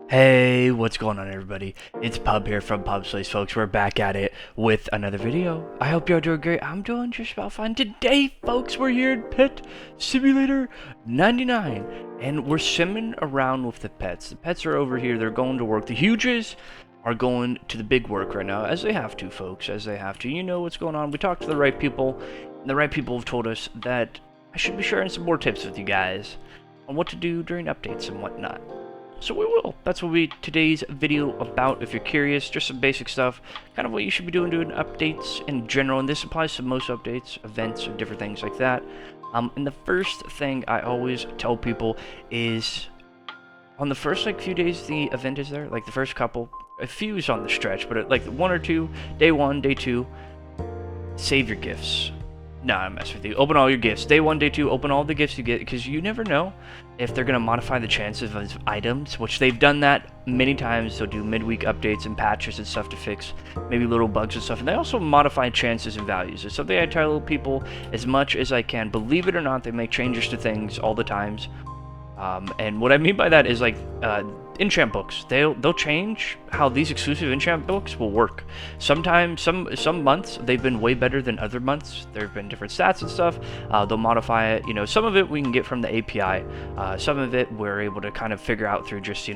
Hey, what's going on everybody? It's Pub here from Pub Place, folks. We're back at it with another video. I hope you're doing great. I'm doing just about fine. Today, folks, we're here in Pet Simulator 99. And we're simming around with the pets. The pets are over here. They're going to work. The huges are going to the big work right now, as they have to, folks, as they have to. You know what's going on. We talked to the right people, and the right people have told us that I should be sharing some more tips with you guys on what to do during updates and whatnot. So we will. That's what today's video about. If you're curious, just some basic stuff, kind of what you should be doing updates in general, and this applies to most updates, events, and different things like that. And the first thing I always tell people is, on the first few days the event is there, like the first couple, a few is on the stretch, but like one or two, day one, day two, save your gifts. Nah, I'm messing with you. Open all your gifts. Day one, day two, open all the gifts you get, because you never know if they're going to modify the chances of items, which they've done that many times. They'll do midweek updates and patches and stuff to fix maybe little bugs and stuff. And they also modify chances and values. It's something I tell people as much as I can. Believe it or not, they make changes to things all the times. And what I mean by that is like enchant books. They'll change how these exclusive enchant books will work. Sometimes some months they've been way better than other months. There have been different stats and stuff. They'll modify it. You know, some of it we can get from the API. Some of it we're able to kind of figure out through just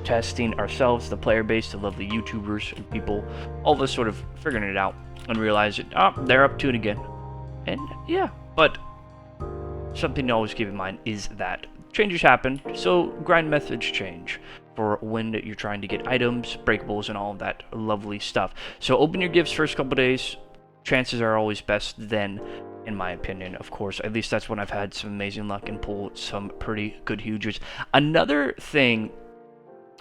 testing ourselves, the player base, the lovely YouTubers and people, all this sort of figuring it out and realize it. Oh, they're up to it again. And yeah, but something to always keep in mind is that changes happen, so grind methods change for when you're trying to get items, breakables, and all of that lovely stuff. So open your gifts first couple days. Chances are always best then, in my opinion, of course. At least that's when I've had some amazing luck and pulled some pretty good huges. Another thing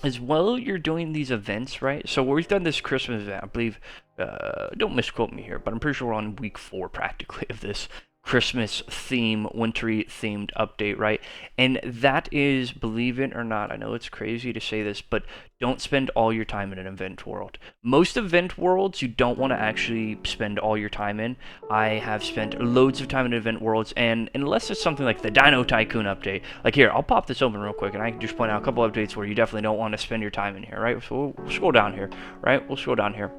is, while you're doing these events, right? So we've done this Christmas event, I believe, don't misquote me here, but I'm pretty sure we're on week 4 practically of this Christmas theme, wintry themed update, right? And that is, believe it or not, I know it's crazy to say this, but don't spend all your time in an event world. Most event worlds you don't want to actually spend all your time in. I have spent loads of time in event worlds, and unless it's something like the Dino Tycoon update, like here, I'll pop this open real quick, and I can just point out a couple updates where you definitely don't want to spend your time in here, right? So we'll scroll down here, right? We'll scroll down here.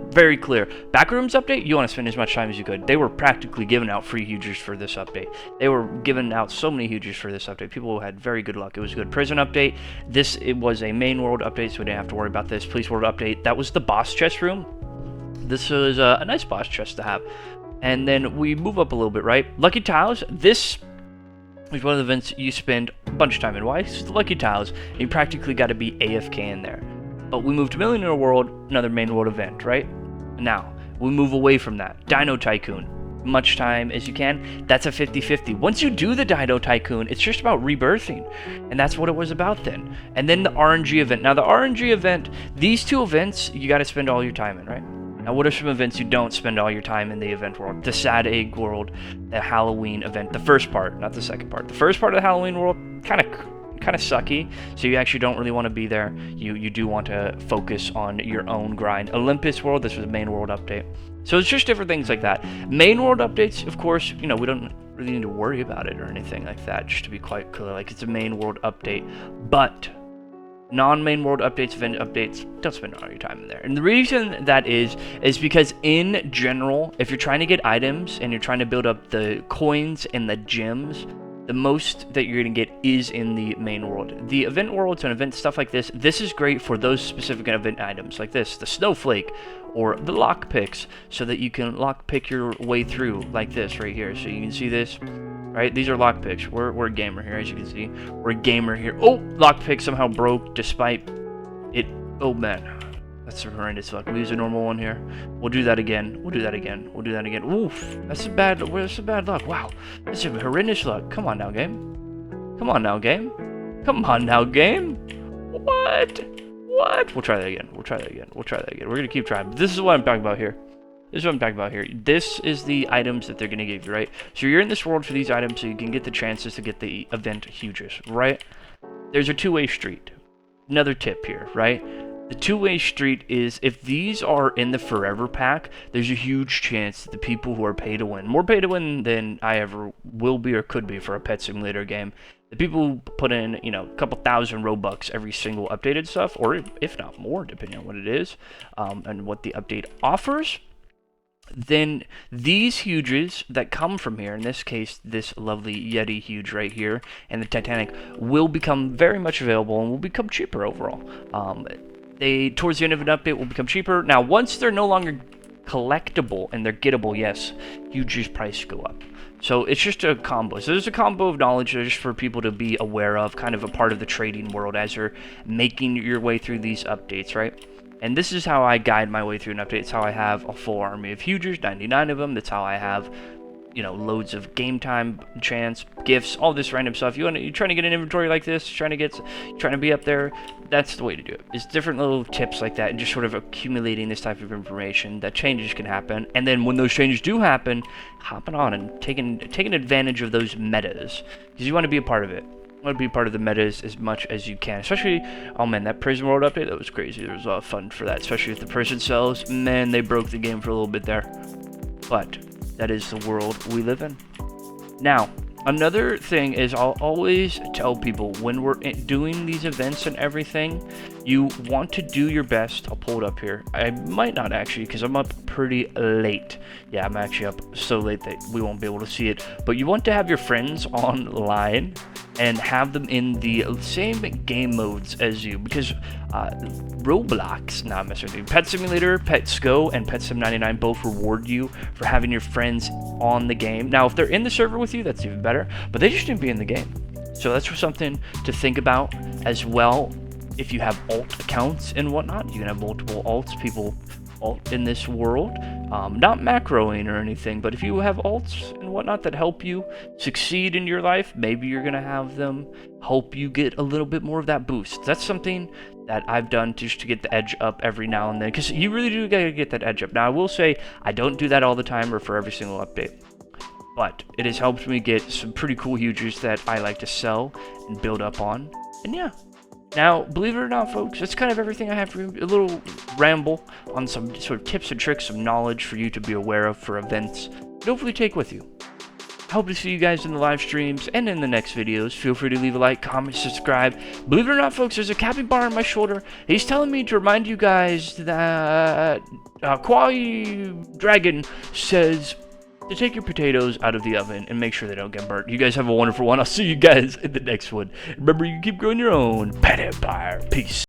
Very clear. Backrooms update, you want to spend as much time as you could. They were practically giving out free hugers for this update. They were giving out so many hugers for this update. People had very good luck. It was a good prison update. It was a main world update, so we didn't have to worry about this. Police world update, that was the boss chest room. This was a nice boss chest to have. And then we move up a little bit, right? Lucky Tiles, this is one of the events you spend a bunch of time in. Why? It's the Lucky Tiles. You practically got to be AFK in there. But we move to Millionaire World, another main world event, right? Now, we move away from that. Dino Tycoon, much time as you can. That's a 50-50. Once you do the Dino Tycoon, it's just about rebirthing. And that's what it was about then. And then the RNG event. Now, the RNG event, these two events, you got to spend all your time in, right? Now, what are some events you don't spend all your time in the event world? The Sad Egg World, the Halloween event, the first part, not the second part. The first part of the Halloween world, kind of sucky, so you actually don't really want to be there. You do want to focus on your own grind. Olympus World, this was a main world update. So it's just different things like that. Main world updates, of course, we don't really need to worry about it or anything like that, just to be quite clear. Like, it's a main world update, but non-main world updates, event updates, don't spend all your time in there. And the reason that is because in general, if you're trying to get items and you're trying to build up the coins and the gems, the most that you're going to get is in the main world. The event worlds and event stuff like this is great for those specific event items like this, the snowflake or the lockpicks, so that you can lockpick your way through like this right here. So you can see this, right? These are lockpicks. We're a gamer here, as you can see. We're a gamer here. Oh, lockpick somehow broke despite it. Oh man, that's a horrendous luck. We use a normal one here. We'll do that again. We'll do that again. We'll do that again. Oof, that's a bad luck. Wow, that's a horrendous luck. Come on now, game. Come on now, game. Come on now, game. What? We'll try that again. We'll try that again. We're gonna keep trying. But this is what I'm talking about here. This is the items that they're gonna give you, right? So you're in this world for these items, so you can get the chances to get the event huges, right? There's a two-way street. Another tip here, right? The two-way street is, if these are in the forever pack, there's a huge chance that the people who are pay to win, more pay to win than I ever will be or could be for a pet simulator game, The people who put in, you know, a couple thousand Robux every single updated stuff, or if not more, depending on what it is, and what the update offers, then these huges that come from here, in this case, this lovely Yeti huge right here, and the Titanic, will become very much available and will become cheaper overall. They, towards the end of an update, will become cheaper. Now, once they're no longer collectible and they're gettable, yes, huges price go up. So it's just a combo. So there's a combo of knowledge just for people to be aware of, kind of a part of the trading world as you're making your way through these updates, right? And this is how I guide my way through an update. It's how I have a full army of hugers, 99 of them. That's how I have, you know, loads of game time chance, gifts, all this random stuff. You're trying to get an inventory like this, trying to be up there. That's the way to do it. It's different little tips like that, and just sort of accumulating this type of information that changes can happen. And then when those changes do happen, hopping on and taking advantage of those metas, because you want to be a part of it. I want to be part of the metas as much as you can, especially, oh man, that prison world update, that was crazy. There was a lot of fun for that, especially with the prison cells. Man, they broke the game for a little bit there, but that is the world we live in. Now, another thing is I'll always tell people when we're doing these events and everything, you want to do your best. I'll pull it up here. I might not actually, because I'm up pretty late. Yeah, I'm actually up so late that we won't be able to see it. But you want to have your friends online and have them in the same game modes as you, because Roblox, not messing Pet Simulator, Pets Go, and Pet Sim 99 both reward you for having your friends on the game. Now, if they're in the server with you, that's even better, but they just didn't be in the game. So that's something to think about as well. If you have alt accounts and whatnot, you can have multiple alts, people alt in this world. Not macroing or anything, but if you have alts and whatnot that help you succeed in your life, maybe you're going to have them help you get a little bit more of that boost. That's something that I've done just to get the edge up every now and then, because you really do got to get that edge up. Now, I will say I don't do that all the time or for every single update, but it has helped me get some pretty cool huges that I like to sell and build up on. And yeah. Now, believe it or not, folks, that's kind of everything I have for you. A little ramble on some sort of tips and tricks, some knowledge for you to be aware of for events, and hopefully take with you. I hope to see you guys in the live streams and in the next videos. Feel free to leave a like, comment, subscribe. Believe it or not, folks, there's a capybara on my shoulder. He's telling me to remind you guys that Kawaii Dragon says to take your potatoes out of the oven and make sure they don't get burnt. You guys have a wonderful one. I'll see you guys in the next one. Remember, you keep growing your own pet empire. Peace.